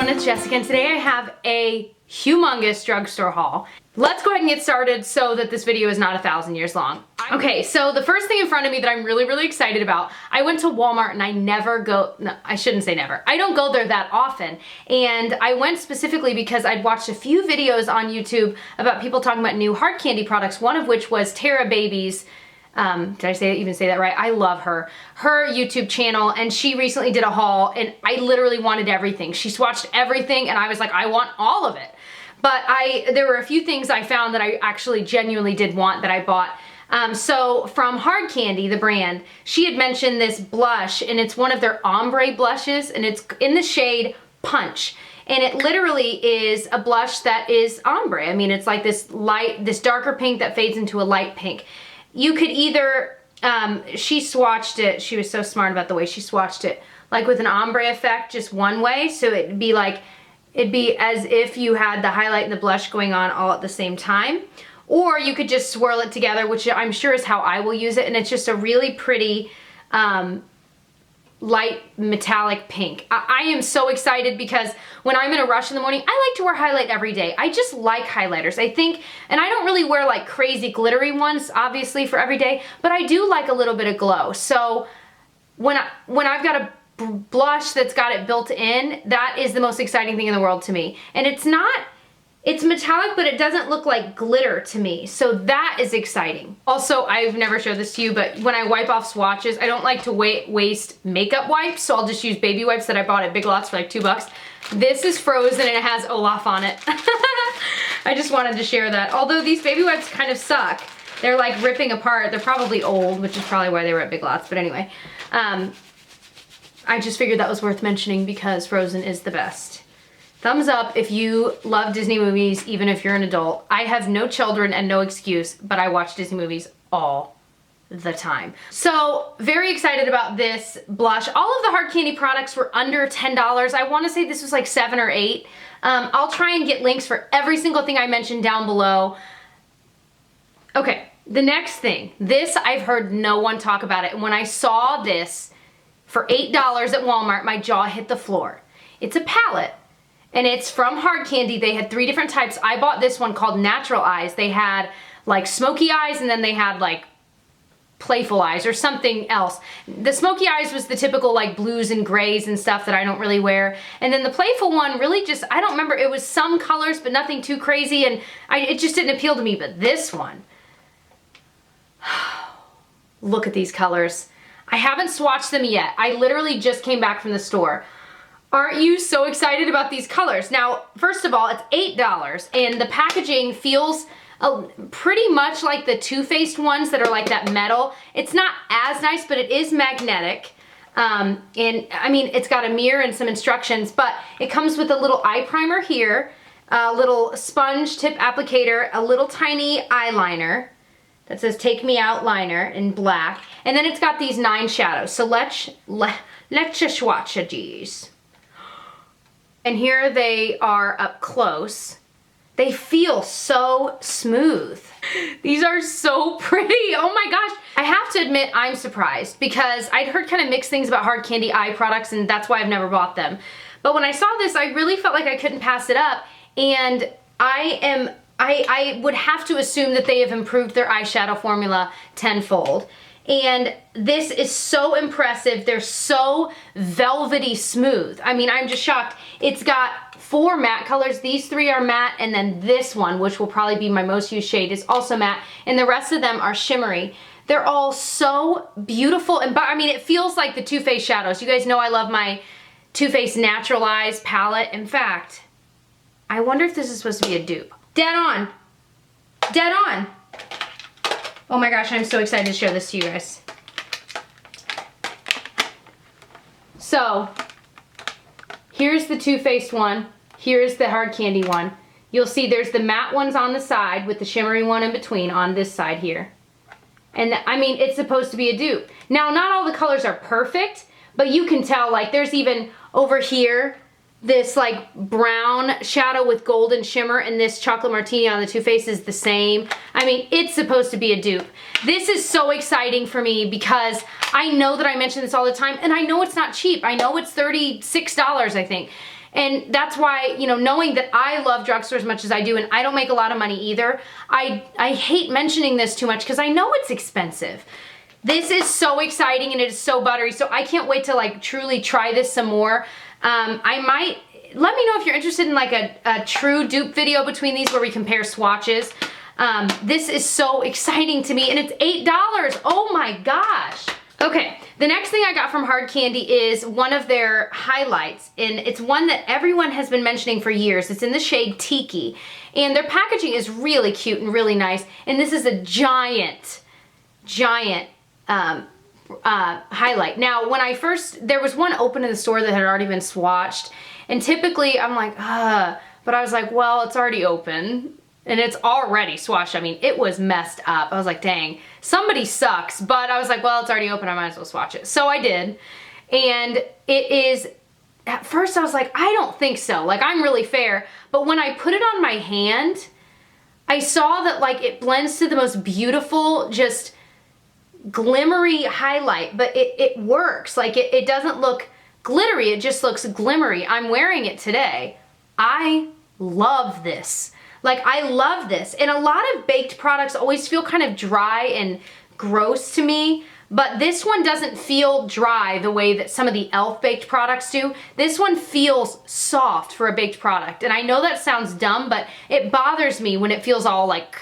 everyone, it's Jessica, and today I have a humongous drugstore haul. Let's go ahead and get started so that this video is not 1,000 years long. Okay, so the first thing in front of me that I'm really excited about, I went to Walmart and I never go, no, I shouldn't say never. I don't go there that often. And I went specifically because I'd watched a few videos on YouTube about people talking about new hard candy products, one of which was Tara Baby's, did I even say that right? I love her YouTube channel, and she recently did a haul and I literally wanted everything. She swatched everything and I was like, I want all of it. But there were a few things I found that I actually genuinely did want that I bought. So from Hard Candy, the brand, she had mentioned this blush, and it's one of their ombre blushes, and it's in the shade Punch. And it literally is a blush that is ombre. I mean, it's like this darker pink that fades into a light pink. You could either, she swatched it, she was so smart about the way she swatched it, like with an ombre effect, just one way, so it'd be like, it'd be as if you had the highlight and the blush going on all at the same time. Or you could just swirl it together, which I'm sure is how I will use it, and it's just a really pretty light metallic pink. I am so excited because when I'm in a rush in the morning, I like to wear highlight every day. I just like highlighters, I think, and I don't really wear like crazy glittery ones, obviously, for every day, but I do like a little bit of glow. So when I've got a blush that's got it built in, that is the most exciting thing in the world to me. And it's metallic, but it doesn't look like glitter to me, so that is exciting. Also, I've never showed this to you, but when I wipe off swatches, I don't like to waste makeup wipes, so I'll just use baby wipes that I bought at Big Lots for like $2. This is frozen and it has Olaf on it. I just wanted to share that. Although these baby wipes kind of suck. They're like ripping apart. They're probably old, which is probably why they were at Big Lots, but anyway. I just figured that was worth mentioning because Frozen is the best. Thumbs up if you love Disney movies, even if you're an adult. I have no children and no excuse, but I watch Disney movies all the time. So, very excited about this blush. All of the Hard Candy products were under $10. I want to say this was like 7 or 8. I'll try and get links for every single thing I mentioned down below. Okay, the next thing. This, I've heard no one talk about it. And when I saw this for $8 at Walmart, my jaw hit the floor. It's a palette. And it's from Hard Candy. They had 3 different types. I bought this one called Natural Eyes. They had like smoky eyes, and then they had like playful eyes or something else. The smoky eyes was the typical like blues and grays and stuff that I don't really wear. And then the playful one really just, I don't remember, it was some colors but nothing too crazy, and it just didn't appeal to me. But this one, look at these colors. I haven't swatched them yet. I literally just came back from the store. Aren't you so excited about these colors? Now, first of all, it's $8, and the packaging feels pretty much like the Too Faced ones that are like that metal. It's not as nice, but it is magnetic. And I mean, it's got a mirror and some instructions, but it comes with a little eye primer here, a little sponge tip applicator, a little tiny eyeliner that says Take Me Out Liner in black, and then it's got these 9 shadows. So let's swatch these. And here they are up close. They feel so smooth. These are so pretty. Oh my gosh. I have to admit I'm surprised because I'd heard kind of mixed things about Hard Candy eye products, and that's why I've never bought them. But when I saw this, I really felt like I couldn't pass it up, and I would have to assume that they have improved their eyeshadow formula tenfold. And this is so impressive. They're so velvety smooth. I mean, I'm just shocked. It's got 4 matte colors. These 3 are matte, and then this one, which will probably be my most used shade, is also matte, and the rest of them are shimmery. They're all so beautiful, and I mean, it feels like the Too Faced shadows. You guys know I love my Too Faced Natural Eyes palette. In fact, I wonder if this is supposed to be a dupe. Dead on. Dead on. Oh my gosh, I'm so excited to show this to you guys. So, here's the Too Faced one. Here's the Hard Candy one. You'll see there's the matte ones on the side with the shimmery one in between on this side here. And I mean, it's supposed to be a dupe. Now, not all the colors are perfect, but you can tell, like, there's even over here, this like brown shadow with golden shimmer, and this chocolate martini on the Too Faced is the same. I mean, it's supposed to be a dupe. This is so exciting for me because I know that I mention this all the time, and I know it's not cheap. I know it's $36, I think. And that's why, you know, knowing that I love Drugstore as much as I do, and I don't make a lot of money either, I hate mentioning this too much because I know it's expensive. This is so exciting and it is so buttery, so I can't wait to like truly try this some more. I might, let me know if you're interested in like a true dupe video between these where we compare swatches. This is so exciting to me, and it's $8. Oh my gosh. Okay, the next thing I got from Hard Candy is one of their highlights, and it's one that everyone has been mentioning for years. It's in the shade Tiki, and their packaging is really cute and really nice, and this is a giant highlight. Now, when I first, there was one open in the store that had already been swatched, and typically I'm like, but I was like, well, it's already open. And it's already swatched. I mean, it was messed up. I was like, dang, somebody sucks. But I was like, well, it's already open. I might as well swatch it. So I did. And it is, at first I was like, I don't think so. Like, I'm really fair. But when I put it on my hand, I saw that like it blends to the most beautiful, just glimmery highlight. But it works. Like, it doesn't look glittery. It just looks glimmery. I'm wearing it today. I love this. Like, I love this. And a lot of baked products always feel kind of dry and gross to me, but this one doesn't feel dry the way that some of the e.l.f. baked products do. This one feels soft for a baked product. And I know that sounds dumb, but it bothers me when it feels all like,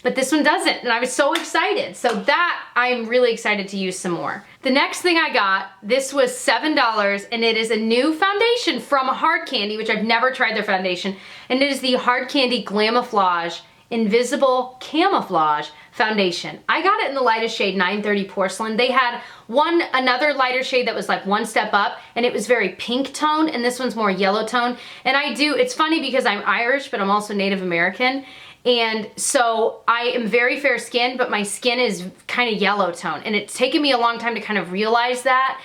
but this one doesn't. And I was so excited. So that, I'm really excited to use some more. The next thing I got, this was $7, and it is a new foundation from Hard Candy, which I've never tried their foundation, and it is the Hard Candy Glamoflauge Invisible Camouflage Foundation. I got it in the lightest shade, 930 Porcelain. They had another lighter shade that was like one step up, and it was very pink tone, and this one's more yellow tone. And it's funny because I'm Irish, but I'm also Native American. And so I am very fair skinned, but my skin is kind of yellow tone. And it's taken me a long time to kind of realize that,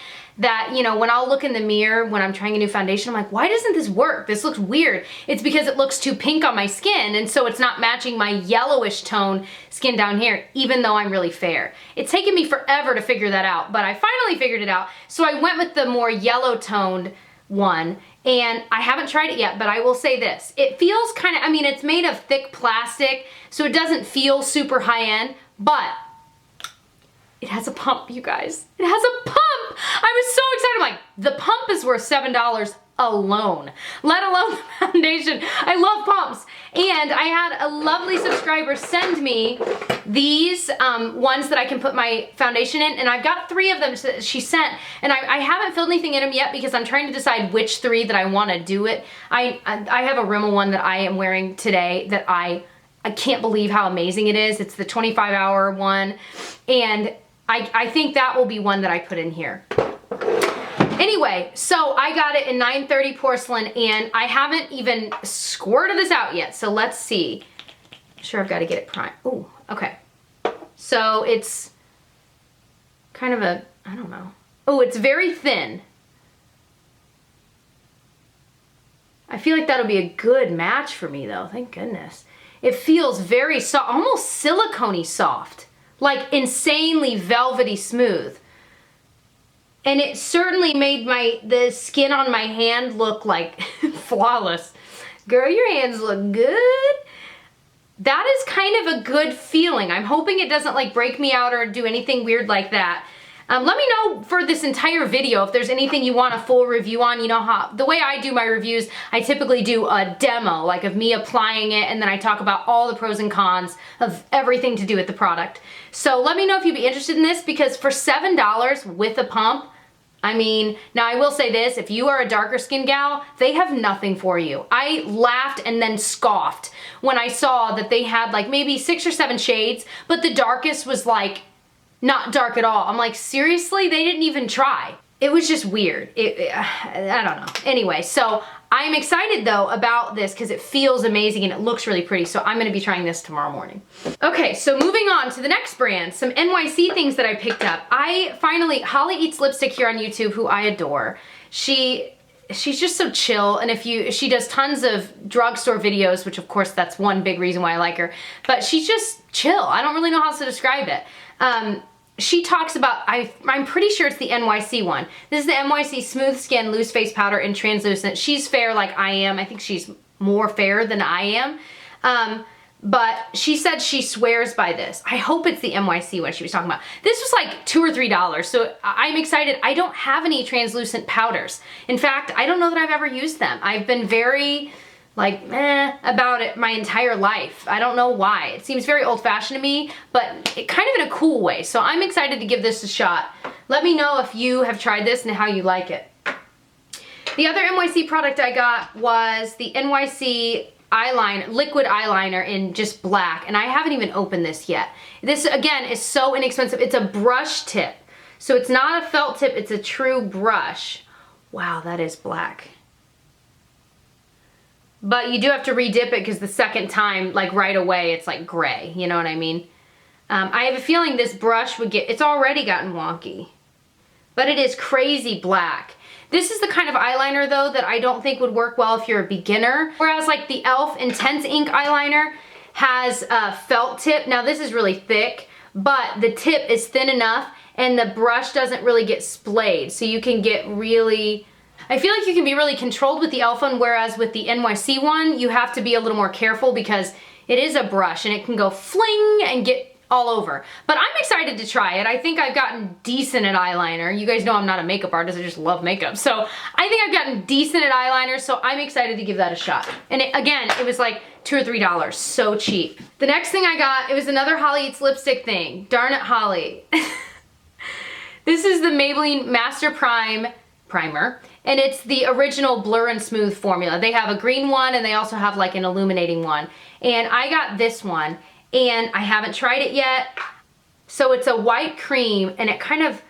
you know, when I'll look in the mirror when I'm trying a new foundation, I'm like, why doesn't this work? This looks weird. It's because it looks too pink on my skin, and so it's not matching my yellowish tone skin down here, even though I'm really fair. It's taken me forever to figure that out, but I finally figured it out. So I went with the more yellow toned one, and I haven't tried it yet, but I will say this. It feels kind of, I mean, it's made of thick plastic, so it doesn't feel super high end, but it has a pump, you guys. It has a pump! I was so excited. I'm like, the pump is worth $7 alone, let alone the foundation. I love pumps. And I had a lovely subscriber send me these ones that I can put my foundation in, and I've got 3 of them that she sent, and I haven't filled anything in them yet because I'm trying to decide which 3 that I want to do it. I have a Rimmel one that I am wearing today that I can't believe how amazing it is. It's the 25-hour one, and I think that will be one that I put in here. Anyway, so I got it in 930 Porcelain, and I haven't even squirted this out yet, so let's see. I'm sure I've got to get it primed. Oh, okay. So it's kind of a, I don't know. Oh, it's very thin. I feel like that'll be a good match for me though, thank goodness. It feels very soft, almost silicone-y soft. Like insanely velvety smooth. And it certainly made the skin on my hand look like flawless. Girl, your hands look good. That is kind of a good feeling. I'm hoping it doesn't like break me out or do anything weird like that. Let me know for this entire video if there's anything you want a full review on. You know how, the way I do my reviews, I typically do a demo, like of me applying it, and then I talk about all the pros and cons of everything to do with the product. So let me know if you'd be interested in this, because for $7 with a pump, I mean, now I will say this, if you are a darker skin gal, they have nothing for you. I laughed and then scoffed when I saw that they had like maybe 6 or 7 shades, but the darkest was like not dark at all. I'm like, seriously? They didn't even try. It was just weird. I don't know. Anyway, so I'm excited though about this because it feels amazing and it looks really pretty, so I'm gonna be trying this tomorrow morning. Okay, so moving on to the next brand, some NYC things that I picked up. Holly Eats Lipstick here on YouTube, who I adore. She's just so chill, and she does tons of drugstore videos, which of course that's one big reason why I like her, but she's just chill. I don't really know how else to describe it. she talks about, I'm pretty sure it's the NYC one. This is the NYC Smooth Skin Loose Face Powder in Translucent. She's fair like I am. I think she's more fair than I am. But she said she swears by this. I hope it's the NYC one she was talking about. This was like $2 or $3, so I'm excited. I don't have any translucent powders. In fact, I don't know that I've ever used them. I've been very like about it my entire life. I don't know why. It seems very old-fashioned to me, but it kind of in a cool way. So I'm excited to give this a shot. Let me know if you have tried this and how you like it. The other NYC product I got was the NYC eyeliner, liquid eyeliner in just black, and I haven't even opened this yet. This again is so inexpensive. It's a brush tip, so it's not a felt tip, it's a true brush. Wow, that is black. But you do have to re-dip it because the second time, like right away, it's like gray, you know what I mean? I have a feeling this brush would get, it's already gotten wonky, but it is crazy black. This is the kind of eyeliner though that I don't think would work well if you're a beginner. Whereas like the e.l.f. Intense Ink Eyeliner has a felt tip. Now this is really thick, but the tip is thin enough and the brush doesn't really get splayed. So you can get really, I feel like you can be really controlled with the e.l.f. one, whereas with the NYC one, you have to be a little more careful because it is a brush and it can go fling and get all over. But I'm excited to try it. I think I've gotten decent at eyeliner. You guys know I'm not a makeup artist, I just love makeup. So I think I've gotten decent at eyeliner, so I'm excited to give that a shot. And again, it was like $2 or $3, so cheap. The next thing I got, it was another Holly Eats lipstick thing. Darn it, Holly. This is the Maybelline Master Prime Primer, and it's the original Blur and Smooth formula. They have a green one, and they also have like an illuminating one. And I got this one, and I haven't tried it yet. So it's a white cream and it kind of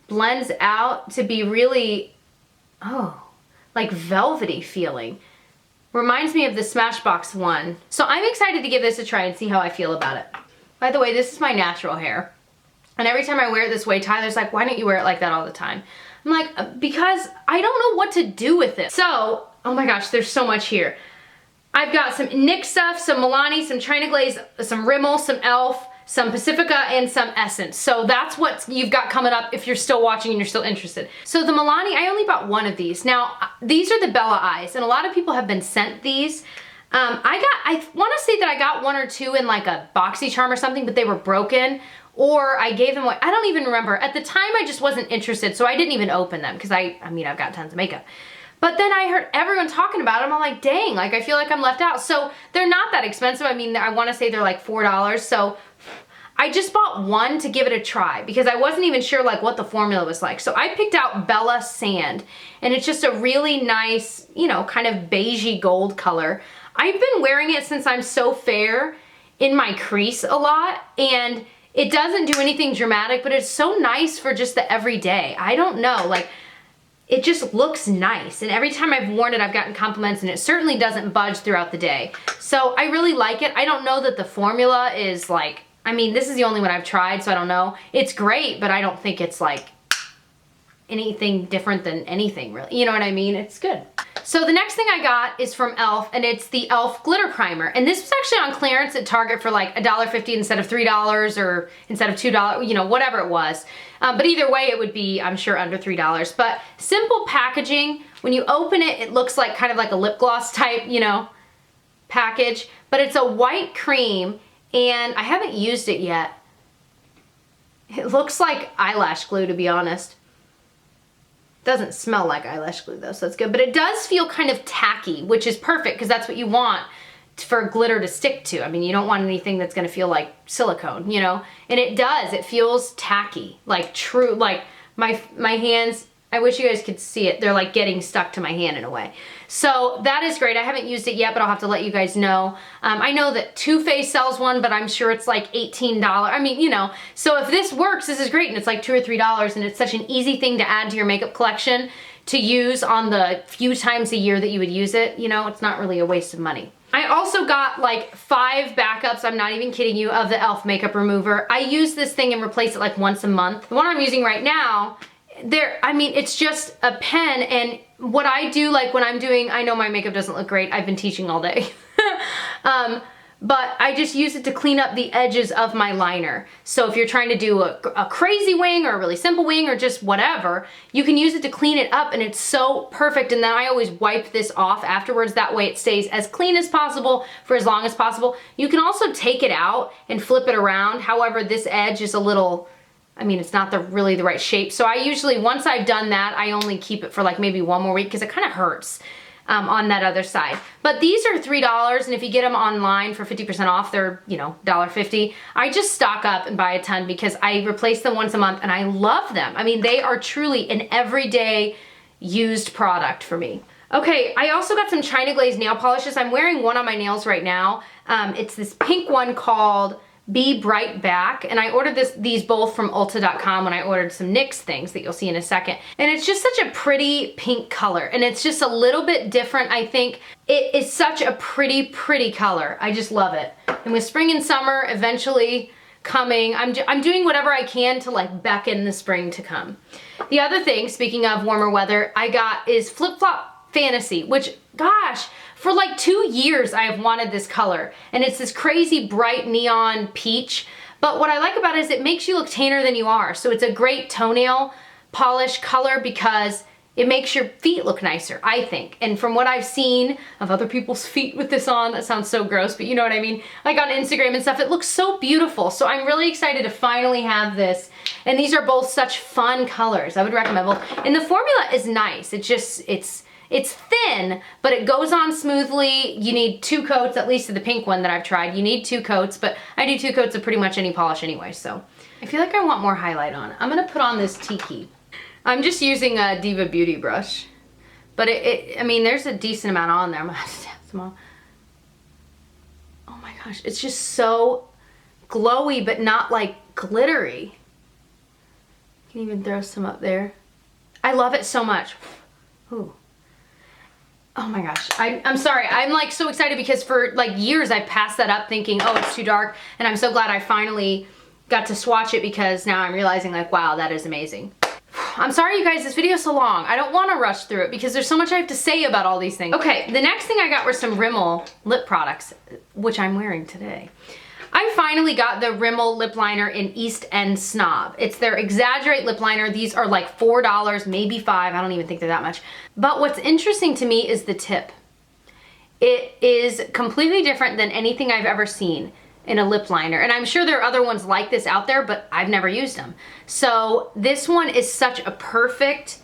blends out to be really, like velvety feeling. Reminds me of the Smashbox one. So I'm excited to give this a try and see how I feel about it. By the way, this is my natural hair. And every time I wear it this way, Tyler's like, why don't you wear it like that all the time? I'm like, because I don't know what to do with it. So, oh my gosh, there's so much here. I've got some NYX stuff, some Milani, some China Glaze, some Rimmel, some e.l.f., some Pacifica, and some Essence. So that's what you've got coming up if you're still watching and you're still interested. So the Milani, I only bought one of these. Now, these are the Bella Eyes, and a lot of people have been sent these. I want to say that I got one or two in like a BoxyCharm or something, but they were broken, or I gave them away. I don't even remember. At the time, I just wasn't interested, so I didn't even open them because I mean, I've got tons of makeup. But then I heard everyone talking about them. I'm like, dang, like I feel like I'm left out. So they're not that expensive. I mean, I want to say they're like $4. So I just bought one to give it a try because I wasn't even sure like what the formula was like. So I picked out Bella Sand, and it's just a really nice, you know, kind of beigey gold color. I've been wearing it since I'm so fair in my crease a lot, and it doesn't do anything dramatic, but it's so nice for just the everyday. I don't know, like, it just looks nice, and every time I've worn it, I've gotten compliments, and it certainly doesn't budge throughout the day. So I really like it. I don't know that the formula is like, I mean, this is the only one I've tried, so I don't know. It's great, but I don't think it's like anything different than anything, really. You know what I mean? It's good. So the next thing I got is from e.l.f., and it's the e.l.f. Glitter Primer. And this was actually on clearance at Target for like $1.50 instead of $3 or instead of $2, you know, whatever it was. But either way, it would be, I'm sure, under $3. But simple packaging. When you open it, it looks like kind of like a lip gloss type, you know, package. But it's a white cream, and I haven't used it yet. It looks like eyelash glue, to be honest. Doesn't smell like eyelash glue though, so that's good. But it does feel kind of tacky, which is perfect because that's what you want for glitter to stick to. I mean, you don't want anything that's gonna feel like silicone, you know? And it does, it feels tacky, like true, like my hands, I wish you guys could see it. They're like getting stuck to my hand in a way. So that is great. I haven't used it yet, but I'll have to let you guys know. I know that Too Faced sells one, but I'm sure it's like $18. I mean, you know, so if this works, this is great. And it's like $2 or $3, and it's such an easy thing to add to your makeup collection to use on the few times a year that you would use it. You know, it's not really a waste of money. I also got like 5 backups, I'm not even kidding you, of the e.l.f. makeup remover. I use this thing and replace it like once a month. The one I'm using right now, I mean, it's just a pen, and what I do, like when I'm doing, I know my makeup doesn't look great, I've been teaching all day. but I just use it to clean up the edges of my liner. So if you're trying to do a crazy wing or a really simple wing or just whatever, you can use it to clean it up, and it's so perfect. And then I always wipe this off afterwards. That way it stays as clean as possible for as long as possible. You can also take it out and flip it around. However, this edge is a little, I mean, it's not really the right shape. So I usually, once I've done that, I only keep it for like maybe one more week because it kind of hurts. On that other side. But these are $3, and if you get them online for 50% off, they're, you know, $1.50. I just stock up and buy a ton because I replace them once a month and I love them. I mean, they are truly an everyday used product for me. Okay, I also got some China Glaze nail polishes. I'm wearing one on my nails right now. It's this pink one called Be Bright Back, and I ordered these both from Ulta.com when I ordered some NYX things that you'll see in a second. And it's just such a pretty pink color, and it's just a little bit different, I think. It is such a pretty, pretty color. I just love it. And with spring and summer eventually coming, I'm doing whatever I can to like beckon the spring to come. The other thing, speaking of warmer weather, I got is Flip Flop Fantasy, which, gosh, for like 2 years I have wanted this color, and it's this crazy bright neon peach. But what I like about it is it makes you look tanner than you are. So it's a great toenail polish color because it makes your feet look nicer, I think. And from what I've seen of other people's feet with this on, that sounds so gross, but you know what I mean? Like on Instagram and stuff, it looks so beautiful. So I'm really excited to finally have this. And these are both such fun colors. I would recommend both. And the formula is nice. It's thin, but it goes on smoothly. You need 2 coats, at least of the pink one that I've tried. You need 2 coats, but I do 2 coats of pretty much any polish anyway, so. I feel like I want more highlight on. I'm gonna put on this Tiki. I'm just using a Diva Beauty brush, but I mean, there's a decent amount on there. I'm gonna have to tap some on. Oh my gosh, it's just so glowy, but not like glittery. You can even throw some up there. I love it so much. Ooh. Oh my gosh, I'm sorry. I'm like so excited because for like years I passed that up thinking, oh, it's too dark. And I'm so glad I finally got to swatch it because now I'm realizing like, wow, that is amazing. I'm sorry you guys, this video is so long. I don't want to rush through it because there's so much I have to say about all these things. Okay, the next thing I got were some Rimmel lip products, which I'm wearing today. I finally got the Rimmel Lip Liner in East End Snob. It's their Exaggerate Lip Liner. These are like $4, maybe $5. I don't even think they're that much. But what's interesting to me is the tip. It is completely different than anything I've ever seen in a lip liner. And I'm sure there are other ones like this out there, but I've never used them. So this one is such a perfect,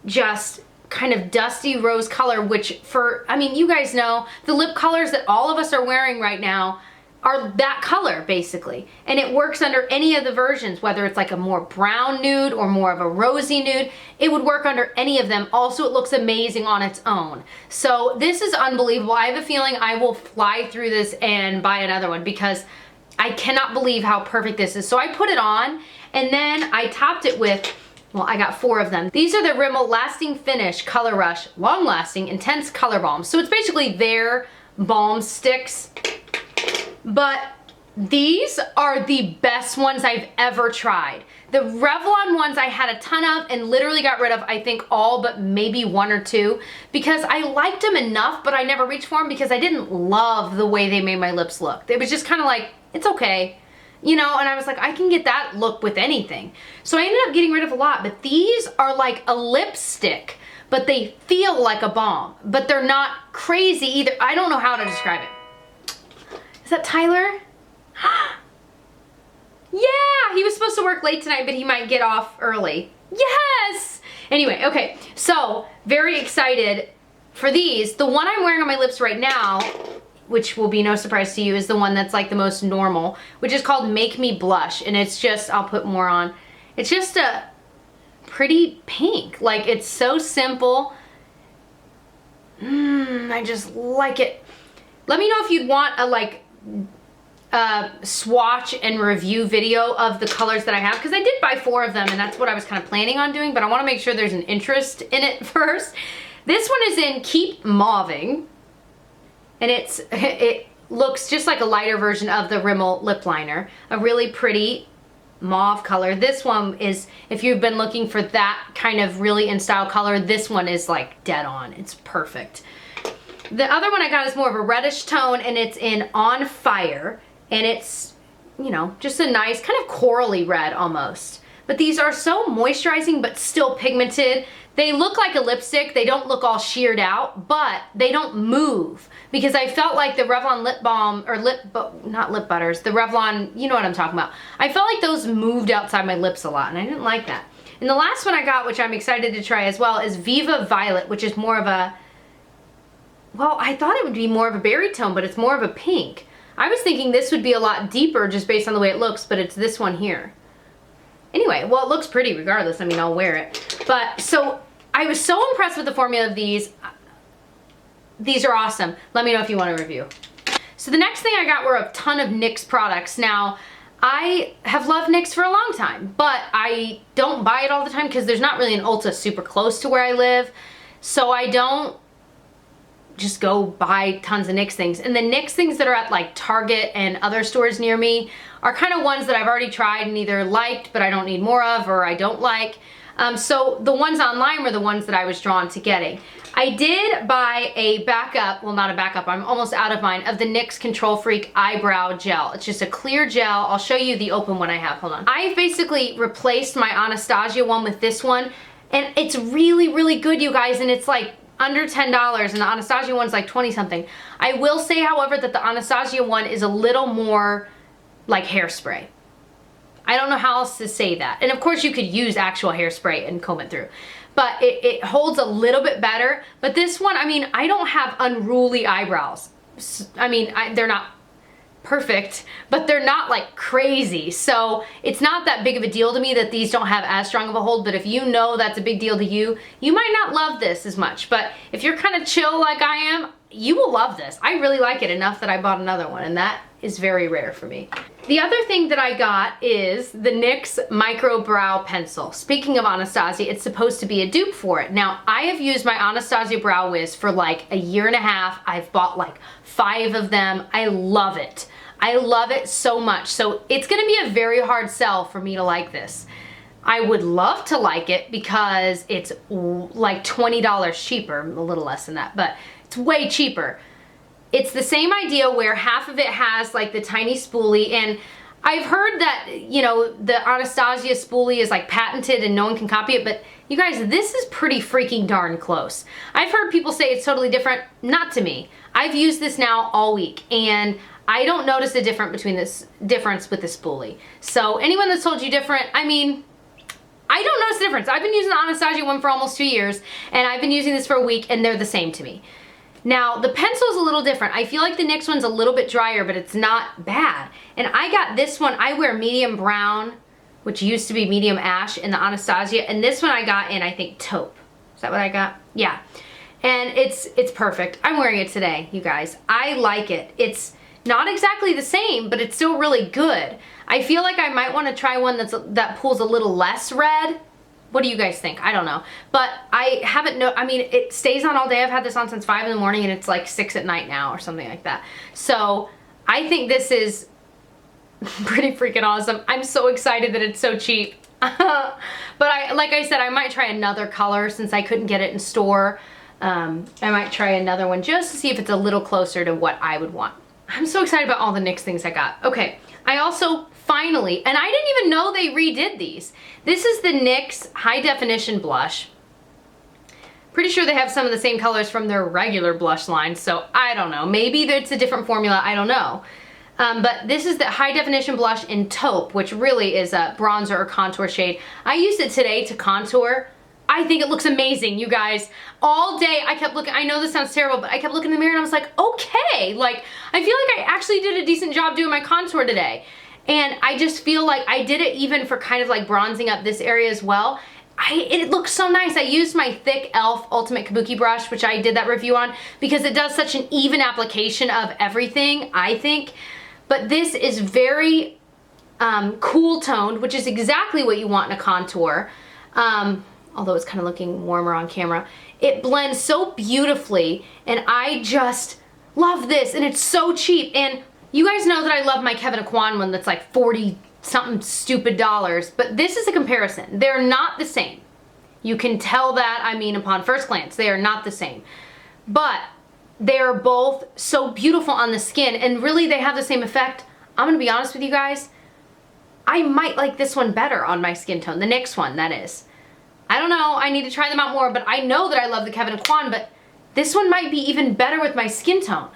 just kind of dusty rose color, which for, I mean, you guys know, the lip colors that all of us are wearing right now are that color basically. And it works under any of the versions, whether it's like a more brown nude or more of a rosy nude, it would work under any of them. Also, it looks amazing on its own. So this is unbelievable. I have a feeling I will fly through this and buy another one because I cannot believe how perfect this is. So I put it on and then I topped it with, well, I got 4 of them. These are the Rimmel Lasting Finish Color Rush Long Lasting Intense Color Balm. So it's basically their balm sticks. But these are the best ones I've ever tried. The Revlon ones I had a ton of and literally got rid of, I think all but maybe 1 or 2 because I liked them enough, but I never reached for them because I didn't love the way they made my lips look. It was just kind of like, it's okay. You know, and I was like, I can get that look with anything. So I ended up getting rid of a lot, but these are like a lipstick, but they feel like a balm, but they're not crazy either. I don't know how to describe it. Is that Tyler? Yeah, he was supposed to work late tonight, but he might get off early. Yes! Anyway, okay, so very excited for these. The one I'm wearing on my lips right now, which will be no surprise to you, is the one that's like the most normal, which is called Make Me Blush. And it's just, I'll put more on. It's just a pretty pink. Like, it's so simple. I just like it. Let me know if you'd want a like swatch and review video of the colors that I have, because I did buy 4 of them and that's what I was kind of planning on doing, but I want to make sure there's an interest in it first. This one is in Keep Mauving, and it looks just like a lighter version of the Rimmel Lip Liner, a really pretty mauve color. This one is, if you've been looking for that kind of really in style color, this one is like dead on. It's perfect. The other one I got is more of a reddish tone, and it's in On Fire, and it's, you know, just a nice kind of corally red almost. But these are so moisturizing but still pigmented. They look like a lipstick. They don't look all sheared out, but they don't move, because I felt like the Revlon lip balm, or not lip butters, the Revlon, you know what I'm talking about. I felt like those moved outside my lips a lot, and I didn't like that. And the last one I got, which I'm excited to try as well, is Viva Violet, which is more of a, well, I thought it would be more of a berry tone, but it's more of a pink. I was thinking this would be a lot deeper just based on the way it looks, but it's this one here. Anyway, well, it looks pretty regardless. I mean, I'll wear it. But, so, I was so impressed with the formula of these. These are awesome. Let me know if you want a review. So the next thing I got were a ton of NYX products. Now, I have loved NYX for a long time, but I don't buy it all the time because there's not really an Ulta super close to where I live. So I don't just go buy tons of NYX things. And the NYX things that are at like Target and other stores near me are kind of ones that I've already tried and either liked but I don't need more of, or I don't like. So the ones online were the ones that I was drawn to getting. I did buy a backup, well, not a backup, I'm almost out of mine, of the NYX Control Freak Eyebrow Gel. It's just a clear gel. I'll show you the open one I have, hold on. I've basically replaced my Anastasia one with this one, and it's really, really good, you guys, and it's like under $10, and the Anastasia one's like 20 something. I will say, however, that the Anastasia one is a little more like hairspray. I don't know how else to say that. And of course you could use actual hairspray and comb it through. But it holds a little bit better. But this one, I mean, I don't have unruly eyebrows. I mean, they're not perfect, but they're not like crazy. So it's not that big of a deal to me that these don't have as strong of a hold. But if you know that's a big deal to you, you might not love this as much. But if you're kind of chill like I am, you will love this. I really like it enough that I bought another one, and that is very rare for me. The other thing that I got is the NYX Micro Brow Pencil. Speaking of Anastasia, it's supposed to be a dupe for it. Now, I have used my Anastasia Brow Wiz for like a year and a half. I've bought like 5 of them. I love it. I love it so much. So it's gonna be a very hard sell for me to like this. I would love to like it because it's like $20 cheaper, a little less than that, but it's way cheaper. It's the same idea where half of it has like the tiny spoolie, and I've heard that, you know, the Anastasia spoolie is like patented and no one can copy it, but you guys, this is pretty freaking darn close. I've heard people say it's totally different. Not to me. I've used this now all week, and I don't notice a difference with the spoolie. So anyone that's told you different, I mean, I don't notice the difference. I've been using the Anastasia one for almost 2 years, and I've been using this for a week, and they're the same to me. Now, the pencil's a little different. I feel like the NYX one's a little bit drier, but it's not bad. And I got this one, I wear medium brown, which used to be medium ash in the Anastasia, and this one I got in, I think, taupe. Is that what I got? Yeah. And it's perfect. I'm wearing it today, you guys. I like it. It's not exactly the same, but it's still really good. I feel like I might want to try one that pulls a little less red. What do you guys think? I don't know. But I haven't I mean, it stays on all day. I've had this on since 5 in the morning, and it's like 6 at night now or something like that. So I think this is pretty freaking awesome. I'm so excited that it's so cheap. But like I said, I might try another color since I couldn't get it in store. I might try another one just to see if it's a little closer to what I would want. I'm so excited about all the NYX things I got. Okay, I also finally, and I didn't even know they redid these. This is the NYX High Definition Blush. Pretty sure they have some of the same colors from their regular blush line, so I don't know. Maybe it's a different formula, I don't know. But this is the High Definition Blush in Taupe, which really is a bronzer or contour shade. I used it today to contour. I think it looks amazing, you guys. All day I kept looking, I know this sounds terrible, but I kept looking in the mirror and I was like, okay. Like, I feel like I actually did a decent job doing my contour today. And I just feel like I did it even for kind of like bronzing up this area as well. It looks so nice. I used my thick e.l.f. Ultimate Kabuki brush, which I did that review on, because it does such an even application of everything, I think. But this is very cool toned, which is exactly what you want in a contour. Although it's kind of looking warmer on camera. It blends so beautifully, and I just love this, and it's so cheap. And you guys know that I love my Kevyn Aucoin one that's like 40 something stupid dollars, but this is a comparison. They're not the same. You can tell that, I mean, upon first glance, they are not the same. But they're both so beautiful on the skin, and really they have the same effect. I'm gonna be honest with you guys, I might like this one better on my skin tone, the NYX one, that is. I don't know, I need to try them out more, but I know that I love the Kevyn Aucoin, but this one might be even better with my skin tone.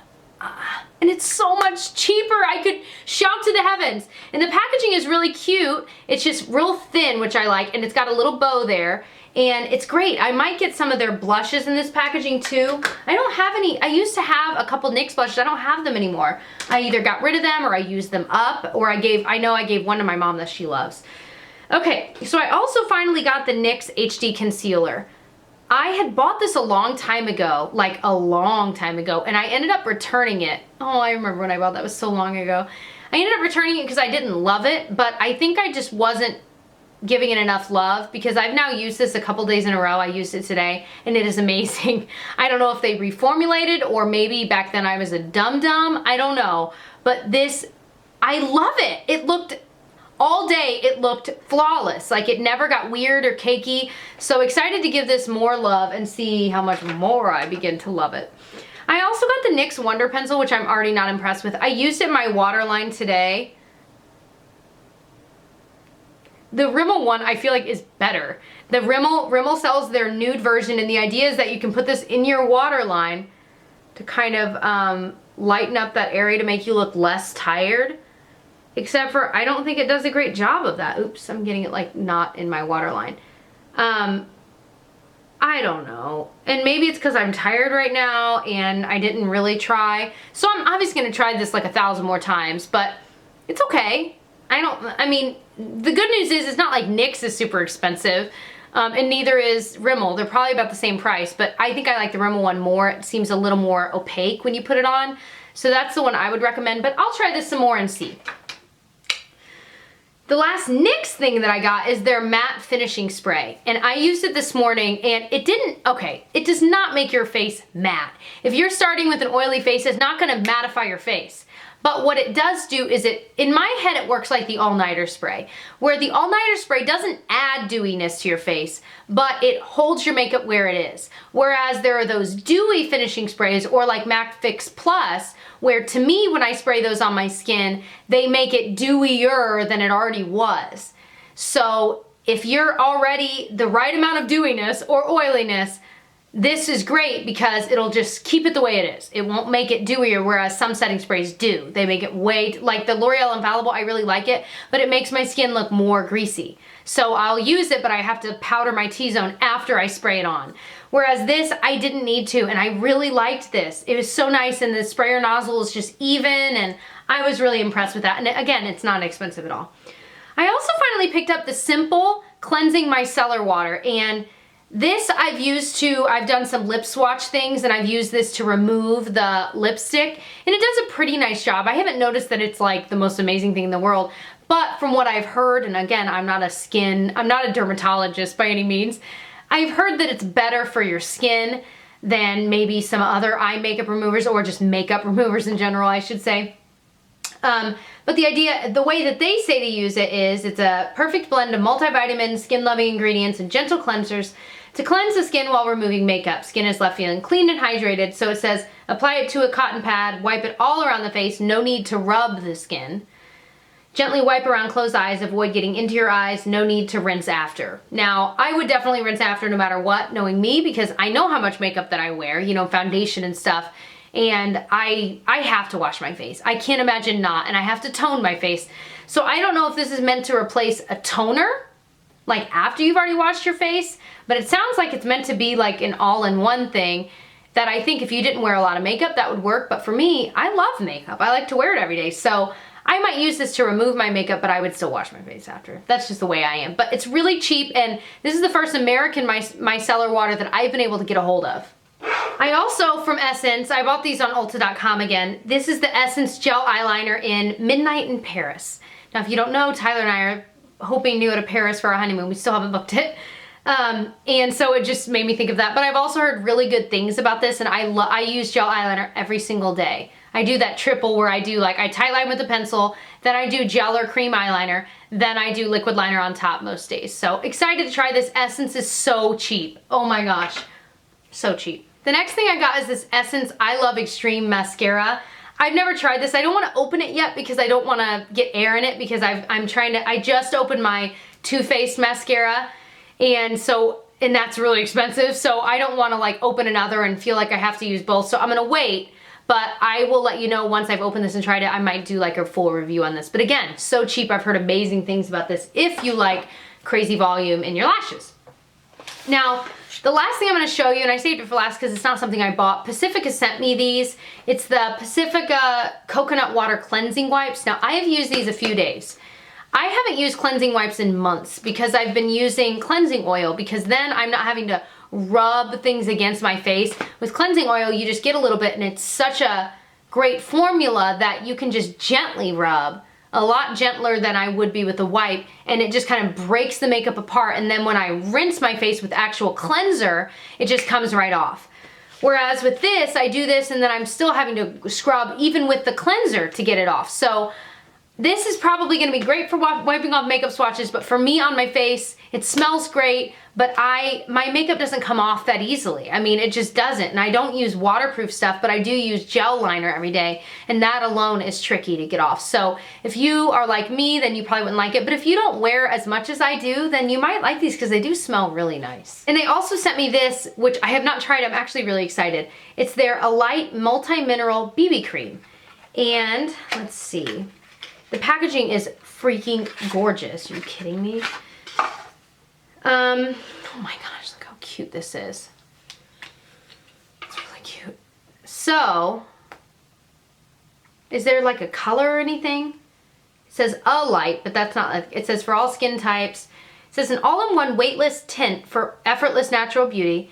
And it's so much cheaper. I could shout to the heavens. And the packaging is really cute. It's just real thin, which I like, and it's got a little bow there. And it's great. I might get some of their blushes in this packaging too. I don't have any. I used to have a couple NYX blushes. I don't have them anymore. I either got rid of them or I used them up, or I know I gave one to my mom that she loves. Okay, so I also finally got the NYX HD Concealer. I had bought this a long time ago, like a long time ago, and I ended up returning it. Oh, I remember when I bought that, was so long ago. I ended up returning it because I didn't love it, but I think I just wasn't giving it enough love, because I've now used this a couple days in a row. I used it today and it is amazing. I don't know if they reformulated, or maybe back then I was a dum-dum, I don't know. But this, I love it. It looked, all day it looked flawless. Like it never got weird or cakey. So excited to give this more love and see how much more I begin to love it. I also got the NYX Wonder Pencil, which I'm already not impressed with. I used it in my waterline today. The Rimmel one I feel like is better. The Rimmel sells their nude version, and the idea is that you can put this in your waterline to kind of lighten up that area to make you look less tired. Except for I don't think it does a great job of that. Oops, I'm getting it like not in my waterline. I don't know. And maybe it's because I'm tired right now and I didn't really try. So I'm obviously going to try this like 1,000 more times, but it's okay. I mean, the good news is it's not like NYX is super expensive, and neither is Rimmel. They're probably about the same price, but I think I like the Rimmel one more. It seems a little more opaque when you put it on. So that's the one I would recommend, but I'll try this some more and see. The last NYX thing that I got is their matte finishing spray, and I used it this morning, and it does not make your face matte. If you're starting with an oily face, it's not gonna mattify your face. But what it does do is in my head, it works like the all-nighter spray, where the all-nighter spray doesn't add dewiness to your face, but it holds your makeup where it is. Whereas there are those dewy finishing sprays, or like MAC Fix Plus, where to me, when I spray those on my skin, they make it dewier than it already was. So if you're already the right amount of dewiness or oiliness, this is great because it'll just keep it the way it is. It won't make it dewier, whereas some setting sprays do. They make it way, like the L'Oreal Infallible, I really like it, but it makes my skin look more greasy. So I'll use it, but I have to powder my T-zone after I spray it on. Whereas this, I didn't need to, and I really liked this. It was so nice, and the sprayer nozzle is just even, and I was really impressed with that. And again, it's not expensive at all. I also finally picked up the Simple Cleansing Micellar Water, and this I've done some lip swatch things, and I've used this to remove the lipstick, and it does a pretty nice job. I haven't noticed that it's like the most amazing thing in the world, but from what I've heard, and again, I'm not a dermatologist by any means, I've heard that it's better for your skin than maybe some other eye makeup removers, or just makeup removers in general, I should say. But the way that they say to use it is, it's a perfect blend of multivitamins, skin-loving ingredients, and gentle cleansers to cleanse the skin while removing makeup. Skin is left feeling clean and hydrated. So it says, apply it to a cotton pad, wipe it all around the face, no need to rub the skin. Gently wipe around closed eyes, avoid getting into your eyes, no need to rinse after. Now, I would definitely rinse after no matter what, knowing me, because I know how much makeup that I wear, you know, foundation and stuff. And I have to wash my face. I can't imagine not, and I have to tone my face. So I don't know if this is meant to replace a toner, like after you've already washed your face, but it sounds like it's meant to be like an all-in-one thing that I think if you didn't wear a lot of makeup, that would work. But for me, I love makeup. I like to wear it every day. So I might use this to remove my makeup, but I would still wash my face after. That's just the way I am. But it's really cheap, and this is the first American micellar water that I've been able to get a hold of. I also, from Essence, I bought these on Ulta.com again. This is the Essence Gel Eyeliner in Midnight in Paris. Now, if you don't know, Tyler and I are hoping to go to Paris for our honeymoon. We still haven't booked it. And so it just made me think of that. But I've also heard really good things about this, and I use gel eyeliner every single day. I do that triple where I do like, I tight line with a pencil, then I do gel or cream eyeliner, then I do liquid liner on top most days. So excited to try this. Essence is so cheap. Oh my gosh. So cheap. The next thing I got is this Essence I Love Extreme Mascara. I've never tried this. I don't want to open it yet because I don't want to get air in it because I just opened my Too Faced mascara and that's really expensive, so I don't want to like open another and feel like I have to use both, so I'm gonna wait, but I will let you know once I've opened this and tried it. I might do like a full review on this, but again, so cheap. I've heard amazing things about this if you like crazy volume in your lashes. Now, the last thing I'm gonna show you, and I saved it for last because it's not something I bought, Pacifica sent me these. It's the Pacifica Coconut Water Cleansing Wipes. Now, I have used these a few days. I haven't used cleansing wipes in months because I've been using cleansing oil because then I'm not having to rub things against my face. With cleansing oil, you just get a little bit and it's such a great formula that you can just gently rub, a lot gentler than I would be with a wipe, and it just kind of breaks the makeup apart, and then when I rinse my face with actual cleanser, it just comes right off. Whereas with this, I do this and then I'm still having to scrub even with the cleanser to get it off. So this is probably gonna be great for wiping off makeup swatches, but for me on my face, it smells great, but my makeup doesn't come off that easily. I mean, it just doesn't, and I don't use waterproof stuff, but I do use gel liner every day, and that alone is tricky to get off. So if you are like me, then you probably wouldn't like it, but if you don't wear as much as I do, then you might like these because they do smell really nice. And they also sent me this, which I have not tried. I'm actually really excited. It's their Alight Multi-Mineral BB Cream. And let's see. The packaging is freaking gorgeous. Are you kidding me? Oh my gosh, look how cute this is. It's really cute. So, is there like a color or anything? It says Alight, but that's not, it says for all skin types. It says an all-in-one weightless tint for effortless natural beauty.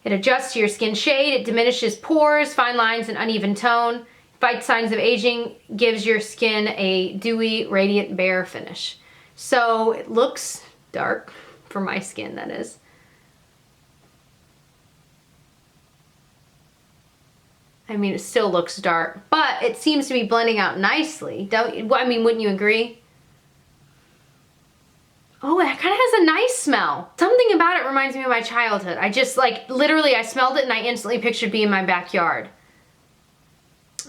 It adjusts to your skin shade. It diminishes pores, fine lines, and uneven tone. Fights signs of aging, gives your skin a dewy, radiant, bare finish. So it looks dark, for my skin that is. I mean, it still looks dark, but it seems to be blending out nicely. Wouldn't you agree? Oh, it kind of has a nice smell. Something about it reminds me of my childhood. I just literally I smelled it and I instantly pictured being in my backyard.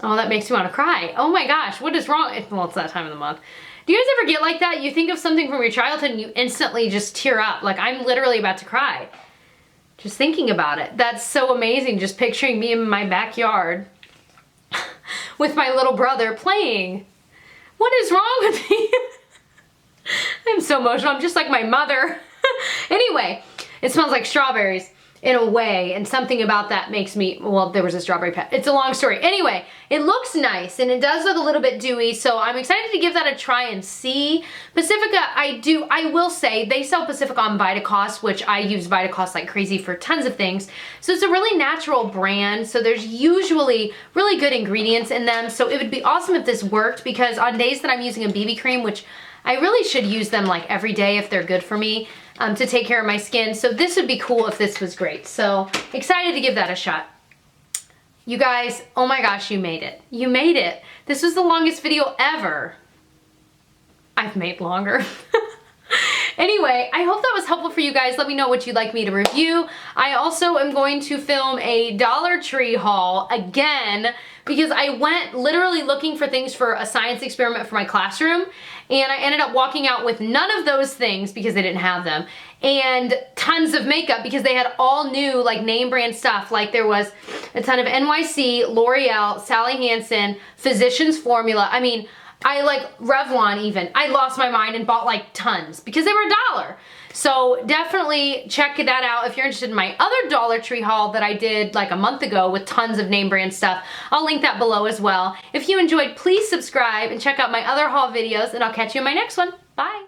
Oh, that makes me want to cry. Oh my gosh, what is wrong? Well, it's that time of the month. Do you guys ever get like that? You think of something from your childhood and you instantly just tear up. Like, I'm literally about to cry. Just thinking about it. That's so amazing, just picturing me in my backyard with my little brother playing. What is wrong with me? I'm so emotional. I'm just like my mother. Anyway, it smells like strawberries in a way, and something about that makes me, well, there was a strawberry pet. It's a long story. Anyway, it looks nice, and it does look a little bit dewy, so I'm excited to give that a try and see. Pacifica, I will say, they sell Pacifica on Vitacost, which I use Vitacost like crazy for tons of things. So it's a really natural brand, so there's usually really good ingredients in them, so it would be awesome if this worked, because on days that I'm using a BB cream, which I really should use them like every day if they're good for me, to take care of my skin. So this would be cool if this was great. So excited to give that a shot. You guys, oh my gosh, you made it. You made it. This was the longest video ever. I've made longer. Anyway, I hope that was helpful for you guys. Let me know what you'd like me to review. I also am going to film a Dollar Tree haul again because I went literally looking for things for a science experiment for my classroom, and I ended up walking out with none of those things because they didn't have them, and tons of makeup because they had all new like name brand stuff. Like there was a ton of NYC, L'Oreal, Sally Hansen, Physicians Formula. I mean, I like Revlon even. I lost my mind and bought like tons because they were $1. So definitely check that out if you're interested in my other Dollar Tree haul that I did like a month ago with tons of name brand stuff. I'll link that below as well. If you enjoyed, please subscribe and check out my other haul videos, and I'll catch you in my next one. Bye.